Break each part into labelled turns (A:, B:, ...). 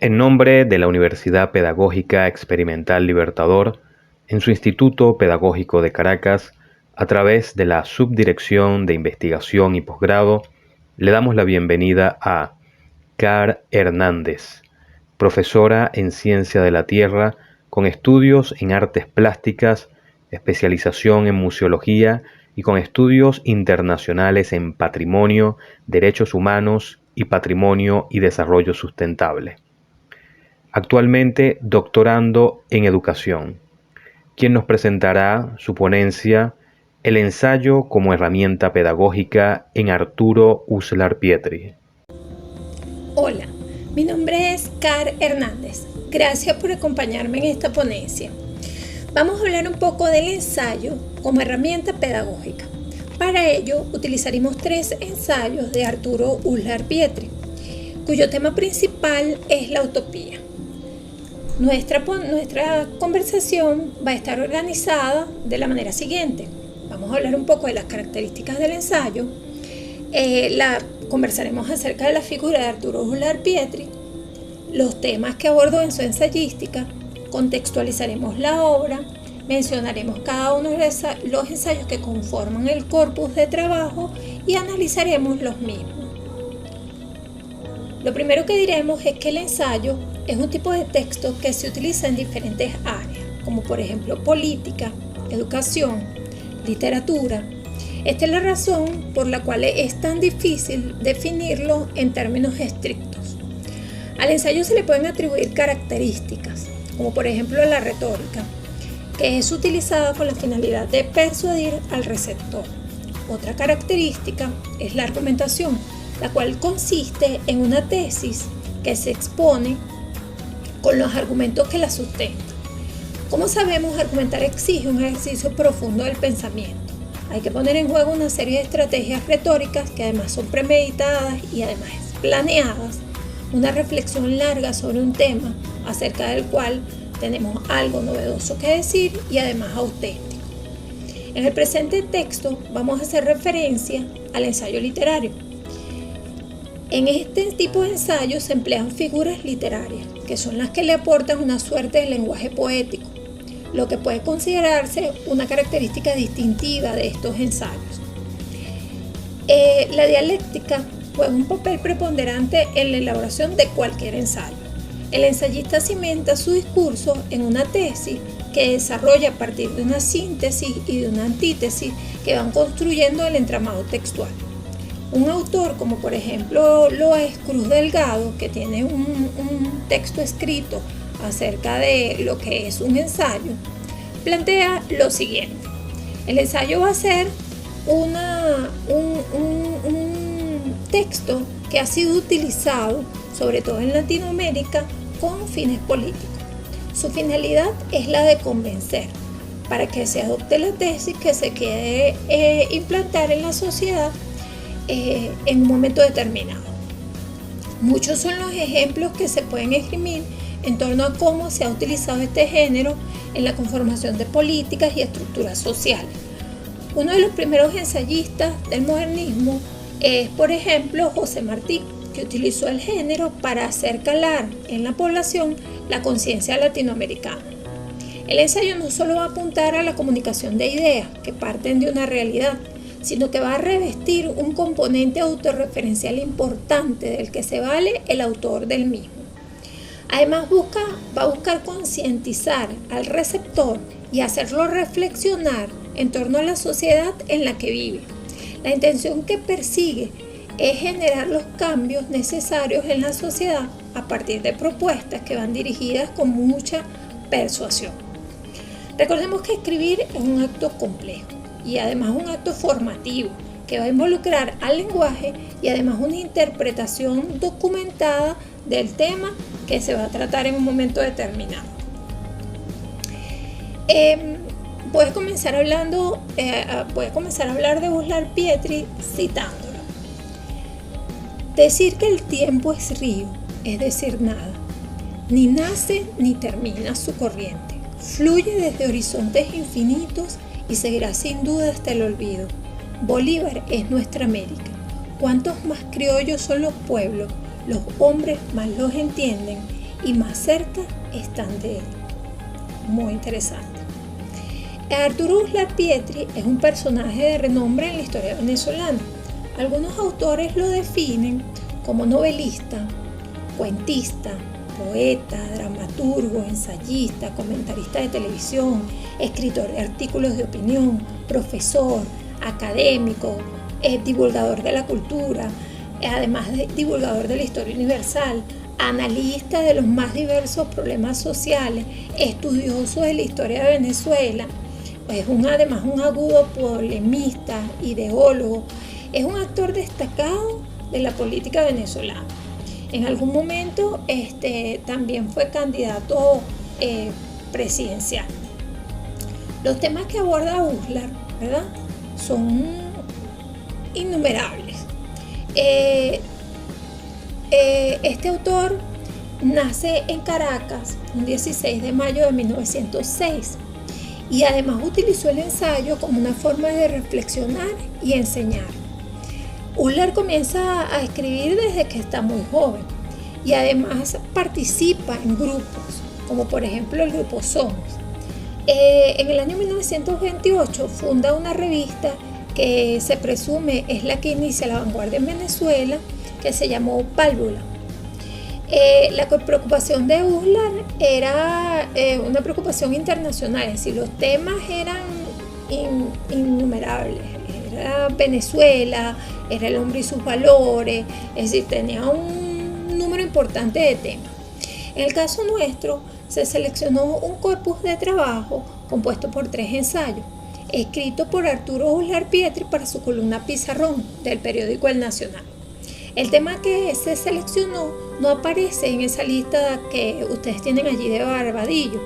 A: En nombre de la Universidad Pedagógica Experimental Libertador, en su Instituto Pedagógico de Caracas, a través de la Subdirección de Investigación y Posgrado, le damos la bienvenida a Car Hernández, profesora en Ciencia de la Tierra con estudios en Artes Plásticas, especialización en Museología y con estudios internacionales en Patrimonio, Derechos Humanos y Patrimonio y Desarrollo Sustentable. Actualmente doctorando en Educación, quien nos presentará su ponencia El ensayo como herramienta pedagógica en Arturo Uslar Pietri.
B: Hola, mi nombre es Car Hernández. Gracias por acompañarme en esta ponencia. Vamos a hablar un poco del ensayo como herramienta pedagógica. Para ello utilizaremos 3 ensayos de Arturo Uslar Pietri, cuyo tema principal es la utopía. Nuestra conversación va a estar organizada de la manera siguiente. Vamos a hablar un poco de las características del ensayo. Conversaremos acerca de la figura de Arturo Uslar Pietri, los temas que abordó en su ensayística, contextualizaremos la obra, mencionaremos cada uno de los ensayos que conforman el corpus de trabajo y analizaremos los mismos. Lo primero que diremos es que el ensayo es un tipo de texto que se utiliza en diferentes áreas, como por ejemplo política, educación, literatura. Esta es la razón por la cual es tan difícil definirlo en términos estrictos. Al ensayo se le pueden atribuir características, como por ejemplo la retórica, que es utilizada con la finalidad de persuadir al receptor. Otra característica es la argumentación, la cual consiste en una tesis que se expone con los argumentos que la sustentan. Como sabemos, argumentar exige un ejercicio profundo del pensamiento. Hay que poner en juego una serie de estrategias retóricas que además son premeditadas y además planeadas, una reflexión larga sobre un tema acerca del cual tenemos algo novedoso que decir y además auténtico. En el presente texto vamos a hacer referencia al ensayo literario. En este tipo de ensayos se emplean figuras literarias, que son las que le aportan una suerte de lenguaje poético, lo que puede considerarse una característica distintiva de estos ensayos. La dialéctica juega un papel preponderante en la elaboración de cualquier ensayo. El ensayista cimenta su discurso en una tesis que desarrolla a partir de una síntesis y de una antítesis que van construyendo el entramado textual. Un autor como por ejemplo lo es Cruz Delgado, que tiene un texto escrito acerca de lo que es un ensayo, plantea lo siguiente. El ensayo va a ser un texto que ha sido utilizado sobre todo en Latinoamérica con fines políticos. Su finalidad es la de convencer para que se adopte la tesis que se quiere implantar en la sociedad en un momento determinado. Muchos son los ejemplos que se pueden esgrimir en torno a cómo se ha utilizado este género en la conformación de políticas y estructuras sociales. Uno de los primeros ensayistas del modernismo es, por ejemplo, José Martí, que utilizó el género para hacer calar en la población la conciencia latinoamericana. El ensayo no solo va a apuntar a la comunicación de ideas que parten de una realidad, sino que va a revestir un componente autorreferencial importante del que se vale el autor del mismo. Además va a buscar concientizar al receptor y hacerlo reflexionar en torno a la sociedad en la que vive. La intención que persigue es generar los cambios necesarios en la sociedad a partir de propuestas que van dirigidas con mucha persuasión. Recordemos que escribir es un acto complejo y además un acto formativo que va a involucrar al lenguaje y además una interpretación documentada del tema que se va a tratar en un momento determinado. Voy a comenzar a hablar de Uslar Pietri citándolo. Decir que el tiempo es río es decir nada. Ni nace ni termina su corriente. Fluye desde horizontes infinitos y seguirá sin duda hasta el olvido. Bolívar es nuestra América. Cuantos más criollos son los pueblos, los hombres más los entienden y más cerca están de él. Muy interesante. Arturo Uslar Pietri es un personaje de renombre en la historia venezolana. Algunos autores lo definen como novelista, cuentista, poeta, dramaturgo, ensayista, comentarista de televisión, escritor de artículos de opinión, profesor, académico, divulgador de la cultura, además de divulgador de la historia universal, analista de los más diversos problemas sociales, estudioso de la historia de Venezuela. Es además un agudo polemista, ideólogo, es un actor destacado de la política venezolana. En algún momento también fue candidato presidencial. Los temas que aborda Uslar, ¿verdad?, son innumerables. Este autor nace en Caracas un 16 de mayo de 1906 y además utilizó el ensayo como una forma de reflexionar y enseñar. Uslar comienza a escribir desde que está muy joven y además participa en grupos, como por ejemplo el grupo Somos. En el año 1928 funda una revista que se presume es la que inicia la vanguardia en Venezuela, que se llamó Pálvula. La preocupación de Uslar era una preocupación internacional, es decir, los temas eran innumerables. Era Venezuela, era el hombre y sus valores, es decir, tenía un número importante de temas. En el caso nuestro, se seleccionó un corpus de trabajo compuesto por 3 ensayos, escrito por Arturo Uslar Pietri para su columna Pizarrón del periódico El Nacional. El tema que se seleccionó no aparece en esa lista que ustedes tienen allí de Barbadillo,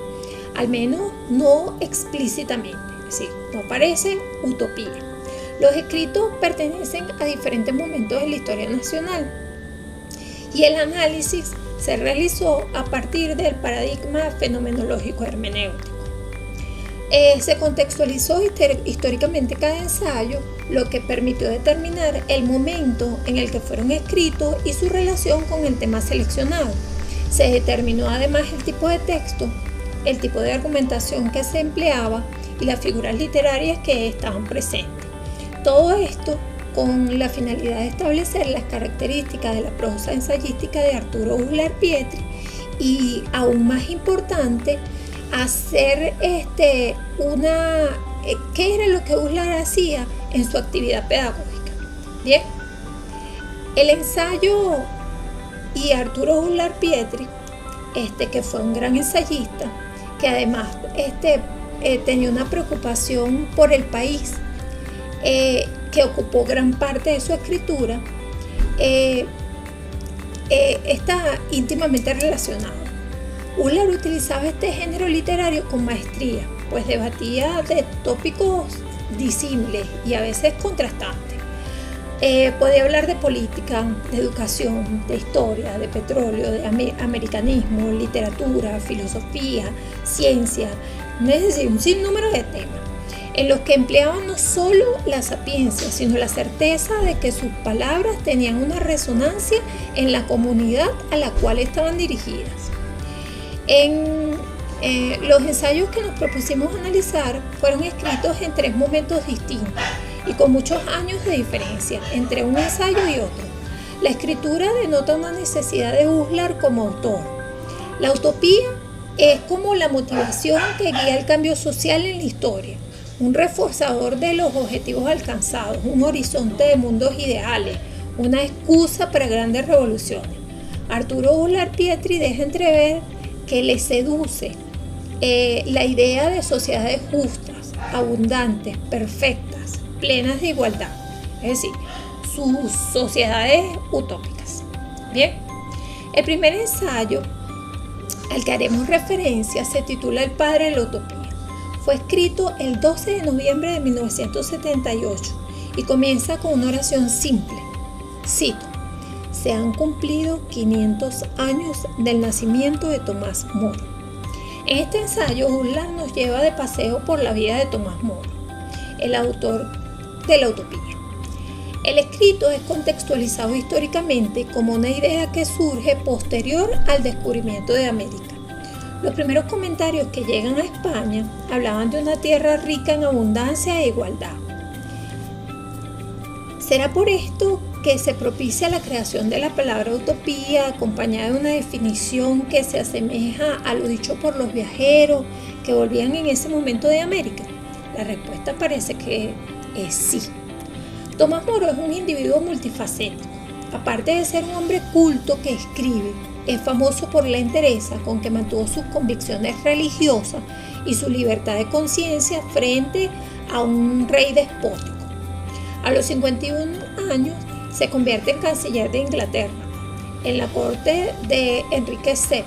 B: al menos no explícitamente, es decir, no aparece Utopía. Los escritos pertenecen a diferentes momentos de la historia nacional y el análisis se realizó a partir del paradigma fenomenológico hermenéutico. Se contextualizó históricamente cada ensayo, lo que permitió determinar el momento en el que fueron escritos y su relación con el tema seleccionado. Se determinó además el tipo de texto, el tipo de argumentación que se empleaba y las figuras literarias que estaban presentes. Todo esto con la finalidad de establecer las características de la prosa ensayística de Arturo Uslar Pietri y, aún más importante, hacer qué era lo que Uslar hacía en su actividad pedagógica. Bien, el ensayo y Arturo Uslar Pietri, que fue un gran ensayista, que además tenía una preocupación por el país, que ocupó gran parte de su escritura, está íntimamente relacionado. Uslar utilizaba este género literario con maestría, pues debatía de tópicos disímiles y a veces contrastantes. Podía hablar de política, de educación, de historia, de petróleo, de americanismo, literatura, filosofía, ciencia, es decir, un sinnúmero de temas, en los que empleaban no solo la sapiencia, sino la certeza de que sus palabras tenían una resonancia en la comunidad a la cual estaban dirigidas. Los ensayos que nos propusimos analizar fueron escritos en 3 momentos distintos y con muchos años de diferencia entre un ensayo y otro. La escritura denota una necesidad de Uslar como autor. La utopía es como la motivación que guía el cambio social en la historia, un reforzador de los objetivos alcanzados, un horizonte de mundos ideales, una excusa para grandes revoluciones. Arturo Uslar Pietri deja entrever que le seduce la idea de sociedades justas, abundantes, perfectas, plenas de igualdad, es decir, sus sociedades utópicas. Bien, el primer ensayo al que haremos referencia se titula El padre de la utopía. Fue escrito el 12 de noviembre de 1978 y comienza con una oración simple. Cito: se han cumplido 500 años del nacimiento de Tomás Moro. En este ensayo, Uslar nos lleva de paseo por la vida de Tomás Moro, el autor de la utopía. El escrito es contextualizado históricamente como una idea que surge posterior al descubrimiento de América. Los primeros comentarios que llegan a España hablaban de una tierra rica en abundancia e igualdad. ¿Será por esto que se propicia la creación de la palabra utopía, acompañada de una definición que se asemeja a lo dicho por los viajeros que volvían en ese momento de América? La respuesta parece que es sí. Tomás Moro es un individuo multifacético. Aparte de ser un hombre culto que escribe, es famoso por la entereza con que mantuvo sus convicciones religiosas y su libertad de conciencia frente a un rey despótico. A los 51 años se convierte en canciller de Inglaterra, en la corte de Enrique VII,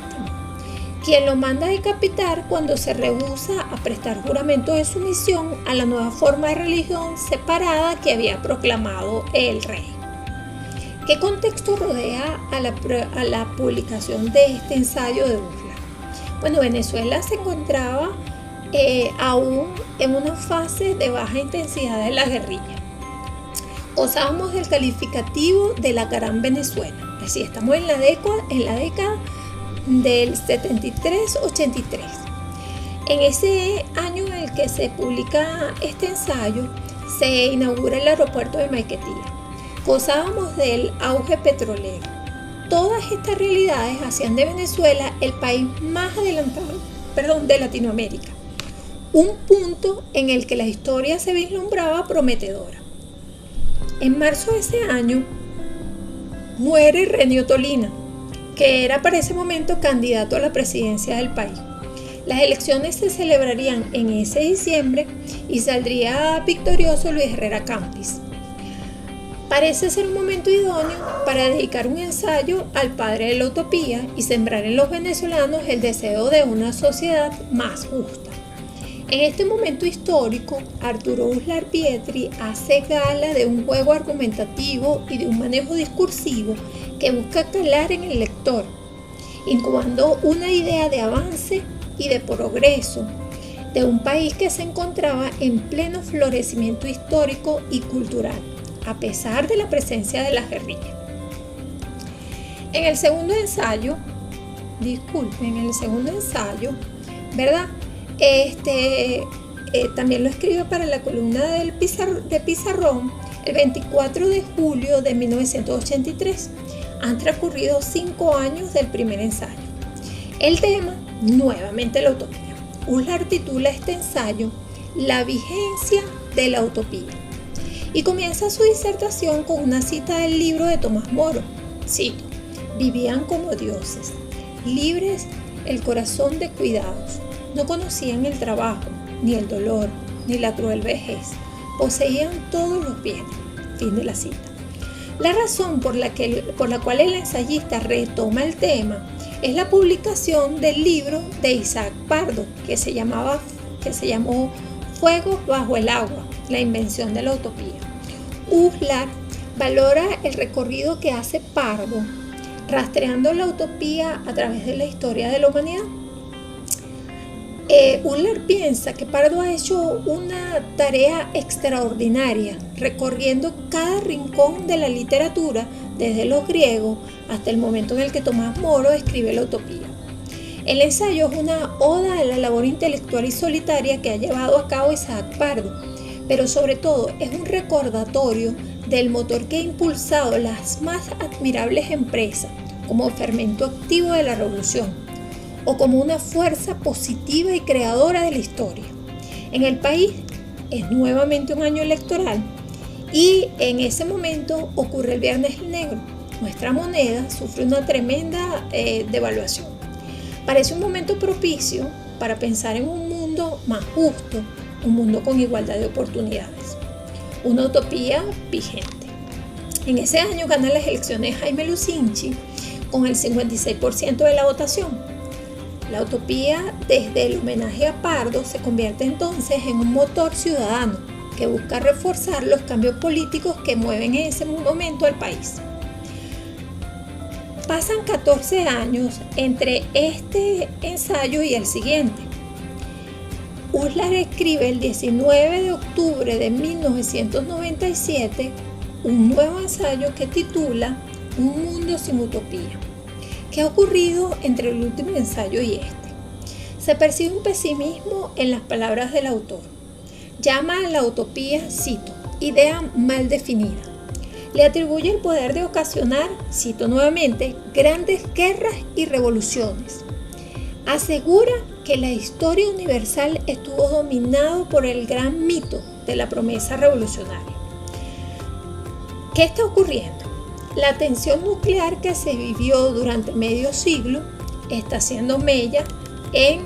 B: quien lo manda a decapitar cuando se rehúsa a prestar juramento de sumisión a la nueva forma de religión separada que había proclamado el rey. ¿Qué contexto rodea a la publicación de este ensayo de Uslar? Bueno, Venezuela se encontraba aún en una fase de baja intensidad de la guerrilla. Gozábamos del calificativo de la Gran Venezuela, es decir, estamos en la década del 73-83. En ese año en el que se publica este ensayo, se inaugura el aeropuerto de Maiquetía. Gozábamos del auge petrolero. Todas estas realidades hacían de Venezuela el país más adelantado de Latinoamérica, un punto en el que la historia se vislumbraba prometedora. En marzo de ese año muere Renio Tolina, que era para ese momento candidato a la presidencia del país. Las elecciones se celebrarían en ese diciembre y saldría victorioso Luis Herrera Campis. Parece ser un momento idóneo para dedicar un ensayo al padre de la utopía y sembrar en los venezolanos el deseo de una sociedad más justa. En este momento histórico, Arturo Uslar Pietri hace gala de un juego argumentativo y de un manejo discursivo que busca calar en el lector, incubando una idea de avance y de progreso de un país que se encontraba en pleno florecimiento histórico y cultural, a pesar de la presencia de las guerrillas. En el segundo ensayo, ¿verdad? También lo escribe para la columna de Pizarrón el 24 de julio de 1983. Han transcurrido 5 años del primer ensayo. El tema, nuevamente la utopía. Uslar titula este ensayo La vigencia de la utopía y comienza su disertación con una cita del libro de Tomás Moro. Cito: vivían como dioses, libres el corazón de cuidados, no conocían el trabajo, ni el dolor, ni la cruel vejez, poseían todos los bienes. Fin de la cita. La razón por la cual el ensayista retoma el tema es la publicación del libro de Isaac Pardo, que se llamó Fuegos bajo el agua, la invención de la utopía. Uslar valora el recorrido que hace Pardo, rastreando la utopía a través de la historia de la humanidad. Uslar piensa que Pardo ha hecho una tarea extraordinaria, recorriendo cada rincón de la literatura, desde los griegos hasta el momento en el que Tomás Moro escribe la utopía. El ensayo es una oda a la labor intelectual y solitaria que ha llevado a cabo Isaac Pardo, pero sobre todo es un recordatorio del motor que ha impulsado las más admirables empresas como fermento activo de la revolución, o como una fuerza positiva y creadora de la historia. En el país es nuevamente un año electoral y en ese momento ocurre el Viernes Negro. Nuestra moneda sufre una tremenda devaluación. Parece un momento propicio para pensar en un mundo más justo, un mundo con igualdad de oportunidades, una utopía vigente. En ese año gana las elecciones Jaime Lucinchi con el 56% de la votación. La utopía, desde el homenaje a Pardo, se convierte entonces en un motor ciudadano que busca reforzar los cambios políticos que mueven en ese momento al país. Pasan 14 años entre este ensayo y el siguiente. Uslar escribe el 19 de octubre de 1997 un nuevo ensayo que titula Un mundo sin utopía. ¿Qué ha ocurrido entre el último ensayo y este? Se percibe un pesimismo en las palabras del autor. Llama a la utopía, cito, idea mal definida. Le atribuye el poder de ocasionar, cito nuevamente, grandes guerras y revoluciones. Asegura que la historia universal estuvo dominado por el gran mito de la promesa revolucionaria. ¿Qué está ocurriendo? La tensión nuclear que se vivió durante medio siglo está haciendo mella en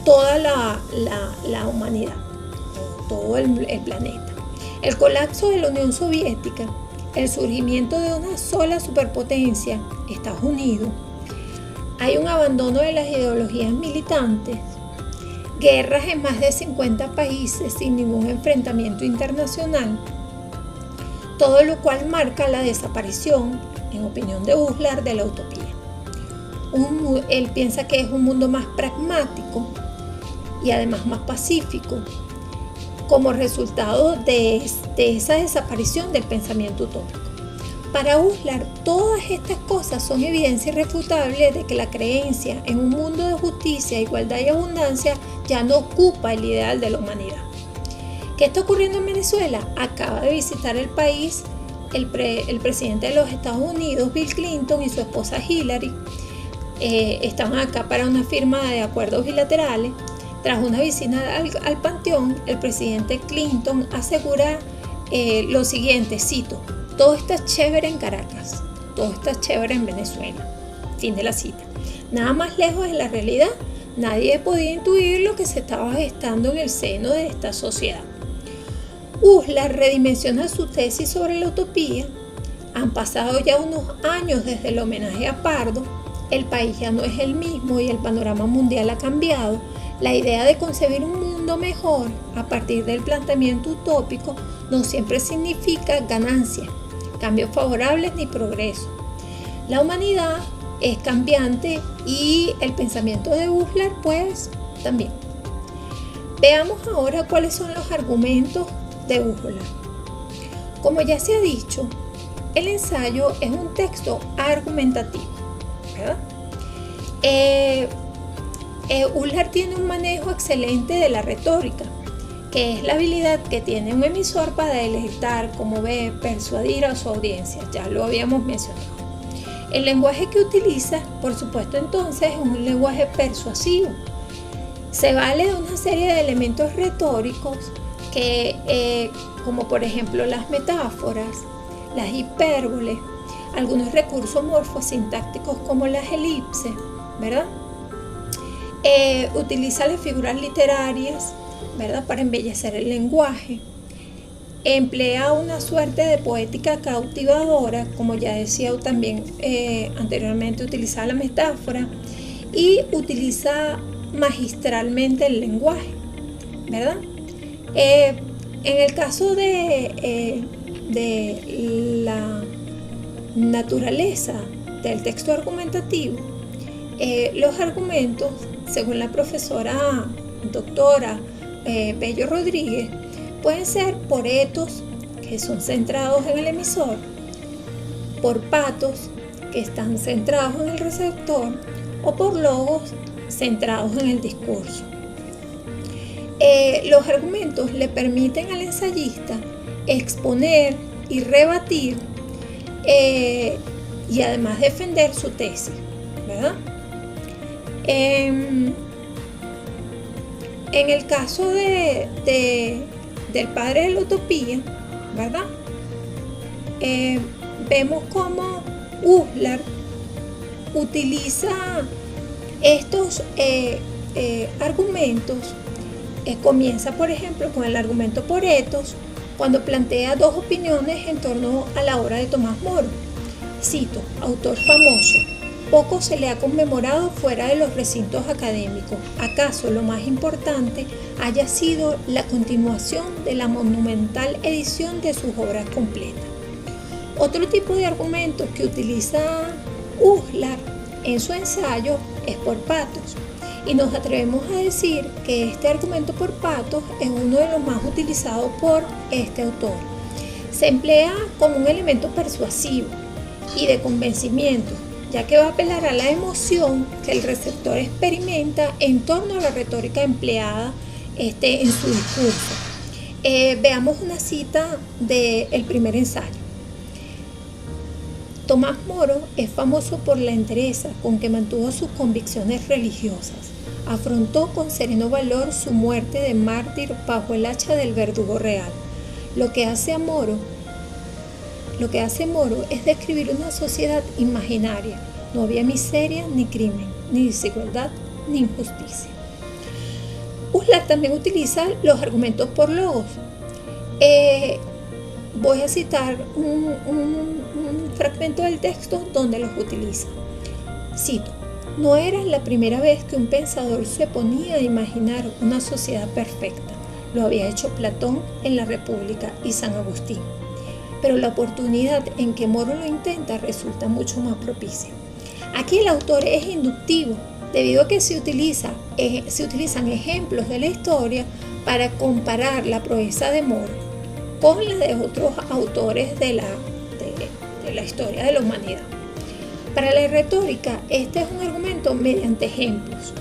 B: toda la humanidad, todo el planeta. El colapso de la Unión Soviética, el surgimiento de una sola superpotencia, Estados Unidos, hay un abandono de las ideologías militantes, guerras en más de 50 países sin ningún enfrentamiento internacional, todo lo cual marca la desaparición, en opinión de Husserl, de la utopía. Él piensa que es un mundo más pragmático y además más pacífico, como resultado de esa desaparición del pensamiento utópico. Para Husserl, todas estas cosas son evidencia irrefutable de que la creencia en un mundo de justicia, igualdad y abundancia ya no ocupa el ideal de la humanidad. ¿Qué está ocurriendo en Venezuela? Acaba de visitar el país el presidente de los Estados Unidos, Bill Clinton, y su esposa Hillary. Estaban acá para una firma de acuerdos bilaterales. Tras una visita al Panteón, el presidente Clinton asegura lo siguiente, cito, todo está chévere en Caracas, todo está chévere en Venezuela. Fin de la cita. Nada más lejos de la realidad, nadie podía intuir lo que se estaba gestando en el seno de esta sociedad. Husserl redimensiona su tesis sobre la utopía. Han pasado ya unos años desde el homenaje a Pardo, el país ya no es el mismo y el panorama mundial ha cambiado. La idea de concebir un mundo mejor a partir del planteamiento utópico no siempre significa ganancia, cambios favorables ni progreso. La humanidad es cambiante y el pensamiento de Husserl pues también. Veamos ahora cuáles son los argumentos de Husserl. Como ya se ha dicho, el ensayo es un texto argumentativo, ¿verdad? Husserl tiene un manejo excelente de la retórica, que es la habilidad que tiene un emisor para deleitar, conmover, persuadir a su audiencia. Ya lo habíamos mencionado. El lenguaje que utiliza, por supuesto, entonces es un lenguaje persuasivo. Se vale de una serie de elementos retóricos que, como por ejemplo las metáforas, las hipérboles, algunos recursos morfosintácticos como las elipses, ¿verdad? Utiliza las figuras literarias, ¿verdad?, para embellecer el lenguaje. Emplea una suerte de poética cautivadora, como ya decía también anteriormente, utiliza la metáfora y utiliza magistralmente el lenguaje, ¿verdad? En el caso de la naturaleza del texto argumentativo, los argumentos, según la profesora doctora Bello Rodríguez, pueden ser por etos, que son centrados en el emisor, por patos, que están centrados en el receptor, o por logos, centrados en el discurso. Los argumentos le permiten al ensayista exponer y rebatir y además defender su tesis, ¿verdad? En el caso del padre de la utopía, ¿verdad? Vemos cómo Husserl utiliza estos argumentos. Comienza, por ejemplo, con el argumento por etos, cuando plantea dos opiniones en torno a la obra de Tomás Moro. Cito, autor famoso: poco se le ha conmemorado fuera de los recintos académicos. ¿Acaso lo más importante haya sido la continuación de la monumental edición de sus obras completas? Otro tipo de argumentos que utiliza Husserl en su ensayo es por patos, y nos atrevemos a decir que este argumento por patos es uno de los más utilizados por este autor. Se emplea como un elemento persuasivo y de convencimiento, ya que va a apelar a la emoción que el receptor experimenta en torno a la retórica empleada en su discurso. Veamos una cita del primer ensayo. Tomás Moro es famoso por la entereza con que mantuvo sus convicciones religiosas. Afrontó con sereno valor su muerte de mártir bajo el hacha del verdugo real. Lo que hace Moro es describir una sociedad imaginaria. No había miseria, ni crimen, ni desigualdad, ni injusticia. Uslar también utiliza los argumentos por logos. Voy a citar un fragmento del texto donde los utiliza. Cito: no era la primera vez que un pensador se ponía a imaginar una sociedad perfecta. Lo había hecho Platón en la República y San Agustín. Pero la oportunidad en que Moro lo intenta resulta mucho más propicia. Aquí el autor es inductivo, debido a que se utilizan ejemplos de la historia para comparar la proeza de Moro con la de otros autores de la historia de la humanidad. Para la retórica, este es un argumento mediante ejemplos.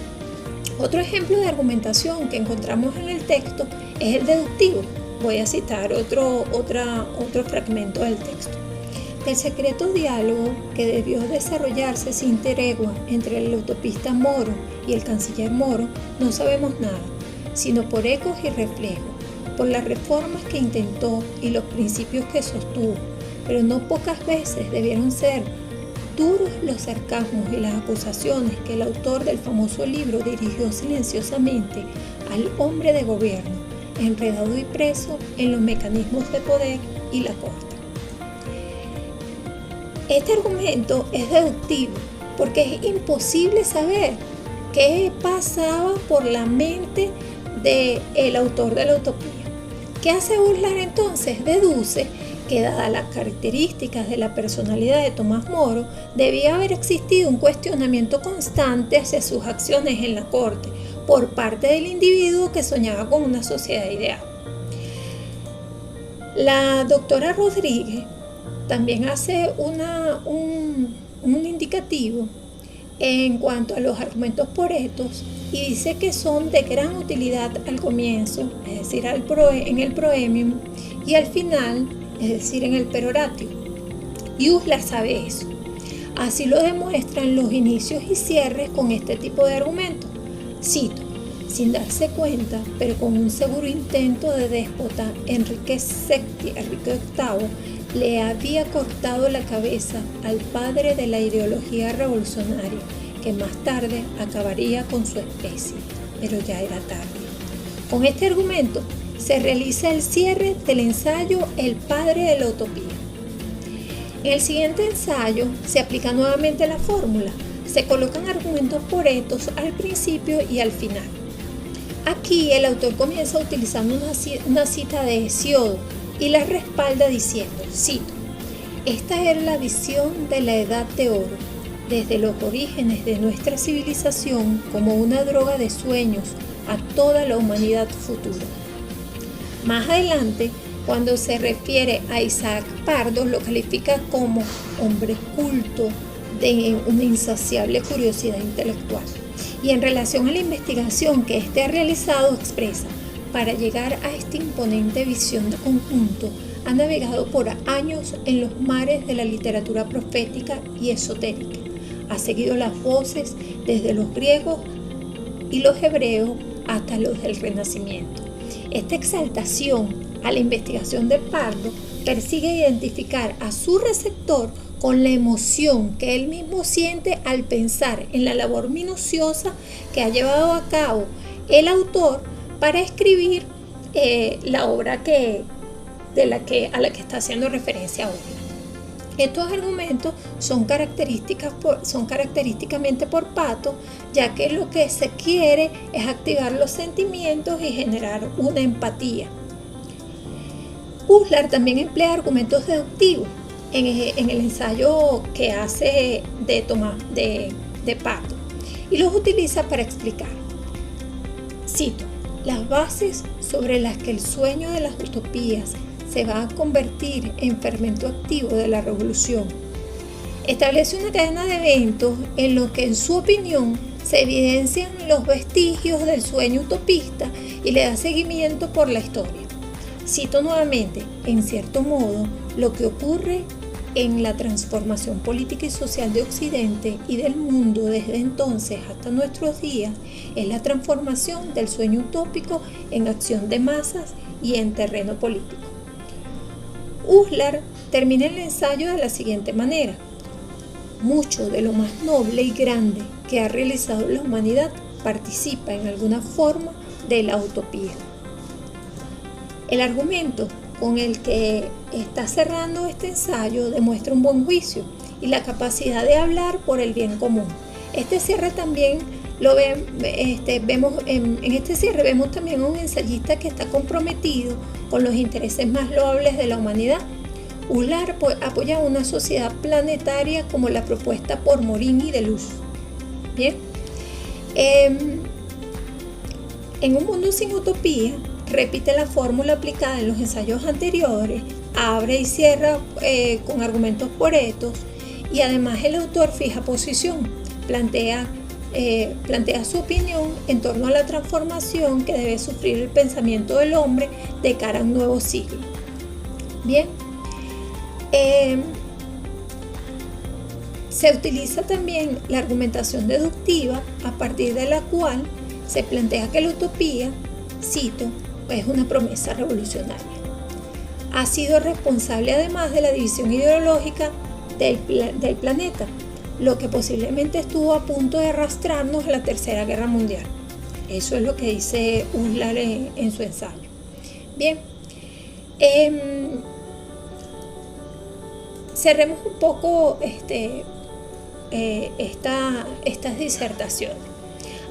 B: Otro ejemplo de argumentación que encontramos en el texto es el deductivo. Voy a citar otro fragmento del texto. Del secreto diálogo que debió desarrollarse sin tregua entre el utopista Moro y el canciller Moro, no sabemos nada, sino por ecos y reflejos, por las reformas que intentó y los principios que sostuvo, pero no pocas veces debieron ser duros los sarcasmos y las acusaciones que el autor del famoso libro dirigió silenciosamente al hombre de gobierno, enredado y preso en los mecanismos de poder y la corte. Este argumento es deductivo porque es imposible saber qué pasaba por la mente del autor de la utopía. ¿Qué hace Uslar entonces? Deduce que, dadas las características de la personalidad de Tomás Moro, debía haber existido un cuestionamiento constante hacia sus acciones en la corte por parte del individuo que soñaba con una sociedad ideal. La doctora Rodríguez también hace un indicativo en cuanto a los argumentos poretos y dice que son de gran utilidad al comienzo, es decir, en el proemium, y al final, es decir, en el peroratio. Y Uslar sabe eso. Así lo demuestran los inicios y cierres con este tipo de argumentos. Cito: sin darse cuenta, pero con un seguro intento de déspota, Enrique VIII le había cortado la cabeza al padre de la ideología revolucionaria, que más tarde acabaría con su especie, pero ya era tarde. Con este argumento se realiza el cierre del ensayo El padre de la utopía. En el siguiente ensayo se aplica nuevamente la fórmula. Se colocan argumentos poretos al principio y al final. Aquí el autor comienza utilizando una cita de Hesiodo y la respalda diciendo, cito: esta era la visión de la Edad de Oro, desde los orígenes de nuestra civilización como una droga de sueños a toda la humanidad futura. Más adelante, cuando se refiere a Isaac Pardo, lo califica como hombre culto de una insaciable curiosidad intelectual. Y en relación a la investigación que éste ha realizado, expresa: para llegar a esta imponente visión de conjunto, ha navegado por años en los mares de la literatura profética y esotérica. Ha seguido las voces desde los griegos y los hebreos hasta los del Renacimiento. Esta exaltación a la investigación de Pardo persigue identificar a su receptor con la emoción que él mismo siente al pensar en la labor minuciosa que ha llevado a cabo el autor para escribir la obra a la que está haciendo referencia ahora. Estos argumentos son característicamente por pato, ya que lo que se quiere es activar los sentimientos y generar una empatía. Uslar también emplea argumentos deductivos en el ensayo que hace de Pato y los utiliza para explicar. Cito: las bases sobre las que el sueño de las utopías se va a convertir en fermento activo de la revolución. Establece una cadena de eventos en los que, en su opinión, se evidencian los vestigios del sueño utopista y le da seguimiento por la historia. Cito nuevamente, en cierto modo, lo que ocurre en la transformación política y social de Occidente y del mundo desde entonces hasta nuestros días es la transformación del sueño utópico en acción de masas y en terreno político. Husserl termina el ensayo de la siguiente manera: mucho de lo más noble y grande que ha realizado la humanidad participa en alguna forma de la utopía. El argumento con el que está cerrando este ensayo demuestra un buen juicio y la capacidad de hablar por el bien común. Este cierre también en este cierre vemos también a un ensayista que está comprometido con los intereses más loables de la humanidad. Husserl apoya una sociedad planetaria como la propuesta por Morin y Deleuze. Bien, en un mundo sin utopía, repite la fórmula aplicada en los ensayos anteriores, abre y cierra con argumentos poretos, y además el autor fija posición, plantea su opinión en torno a la transformación que debe sufrir el pensamiento del hombre de cara a un nuevo siglo. Bien, se utiliza también la argumentación deductiva, a partir de la cual se plantea que la utopía, cito, es una promesa revolucionaria. Ha sido responsable además de la división ideológica del planeta, lo que posiblemente estuvo a punto de arrastrarnos a la Tercera Guerra Mundial. Eso es lo que dice Husserl en su ensayo. Bien, cerremos un poco estas disertaciones.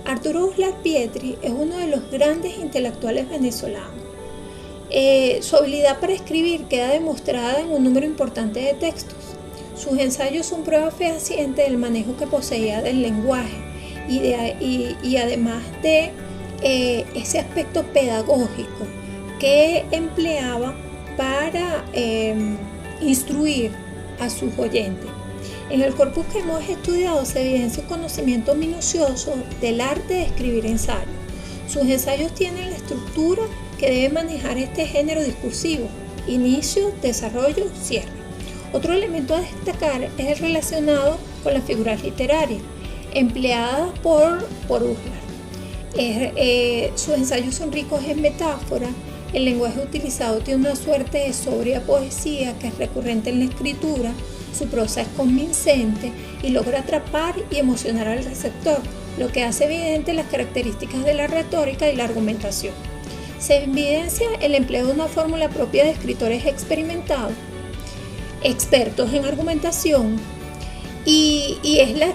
B: Arturo Uslar Pietri es uno de los grandes intelectuales venezolanos. Su habilidad para escribir queda demostrada en un número importante de textos. Sus ensayos son prueba fehaciente del manejo que poseía del lenguaje y además de ese aspecto pedagógico que empleaba para instruir a sus oyentes. En el corpus que hemos estudiado se evidencia un conocimiento minucioso del arte de escribir ensayos. Sus ensayos tienen la estructura que debe manejar este género discursivo: inicio, desarrollo, cierre. Otro elemento a destacar es el relacionado con las figuras literarias empleadas por Husserl. Sus ensayos son ricos en metáforas. El lenguaje utilizado tiene una suerte de sobria poesía que es recurrente en la escritura. Su prosa es convincente y logra atrapar y emocionar al receptor, lo que hace evidente las características de la retórica y la argumentación. Se evidencia el empleo de una fórmula propia de escritores experimentados, expertos en argumentación, y es la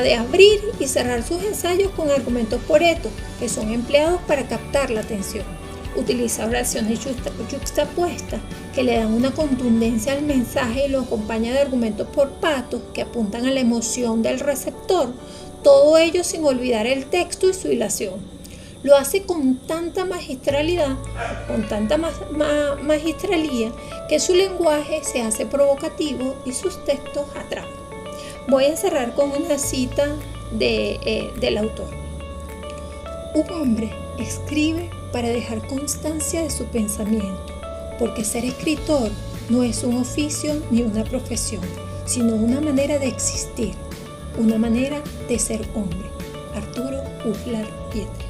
B: de abrir y cerrar sus ensayos con argumentos poretos, que son empleados para captar la atención. Utiliza oraciones yuxtapuestas que le dan una contundencia al mensaje y lo acompaña de argumentos por patos que apuntan a la emoción del receptor, todo ello sin olvidar el texto y su hilación. Lo hace con tanta magistralidad, con tanta magistralía, que su lenguaje se hace provocativo y sus textos atrapan. Voy a cerrar con una cita del autor. Un hombre escribe para dejar constancia de su pensamiento, porque ser escritor no es un oficio ni una profesión, sino una manera de existir, una manera de ser hombre. Arturo Uslar Pietri.